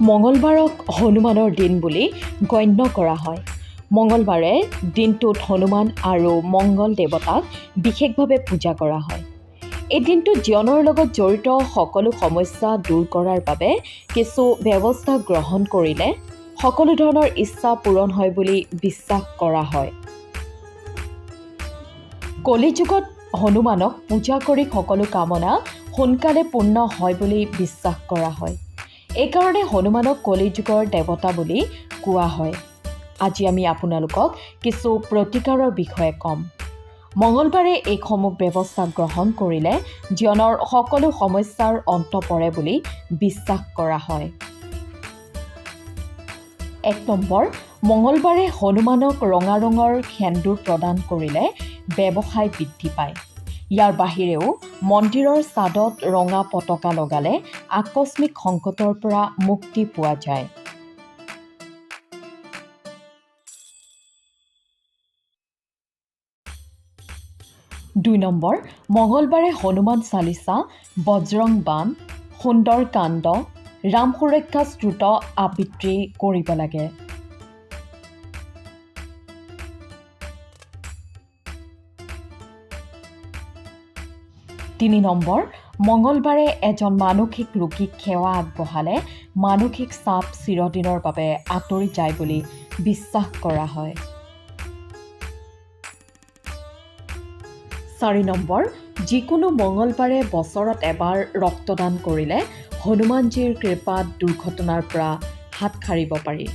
মঙলবাৰক হনুমানৰ দিন বুলি গণ্য কৰা হয়। মঙলবাৰে দিনটোত হনুমান আৰু মংগল দেৱতাক বিশেষভাৱে পূজা কৰা হয়। এই দিনটোত জীৱনৰ লগত জড়িত সকলো সমস্যা দূৰ কৰাৰ বাবে কিছু ব্যৱস্থা গ্ৰহণ কৰিলে সকলো ধৰণৰ ইচ্ছা পূৰণ হয় বুলি বিশ্বাস কৰা হয়। কলিযুগত হনুমানক পূজা কৰি সকলো কামনা সোনকালে পূৰ্ণ হয় বুলি বিশ্বাস কৰা হয়। এইকাৰণে হনুমানক কলিযুগৰ দেৱতা বুলি কোৱা হয়। আজি আমি আপোনালোকক কিছু প্ৰতিকাৰৰ বিষয়ে ক'ম। মঙলবাৰে এইসমূহ ব্যৱস্থা গ্ৰহণ কৰিলে জীৱনৰ সকলো সমস্যাৰ অন্ত পৰে বুলি বিশ্বাস কৰা হয়। 1 নম্বৰ, মঙলবাৰে হনুমানক ৰঙা ৰঙৰ সেন্দুৰ প্ৰদান কৰিলে ব্যৱসায় বৃদ্ধি পায়। ইয়াৰ বাহিৰেও মন্দিৰৰ ছাদত ৰঙা পতাকা লগালে আকস্মিক সংকটৰ পৰা মুক্তি পোৱা যায়। দুই নম্বৰ, মঙলবাৰে হনুমান চালিচা, বজ্ৰং বাণ, সুন্দৰ কাণ্ড, ৰাম সুৰক্ষা স্তোত্ৰ আবৃত্তি কৰিব লাগে। 3 নম্বৰ, মঙলবাৰে এজন মানসিক ৰোগীক সেৱা আগবঢ়ালে মানসিক চাপ চিৰদিনৰ বাবে আঁতৰি যায় বুলি বিশ্বাস কৰা হয়। 4 নম্বৰ, যিকোনো মঙলবাৰে বছৰত এবাৰ ৰক্তদান কৰিলে হনুমানজীৰ কৃপাত দুৰ্ঘটনাৰ পৰা হাত সাৰিব পাৰি।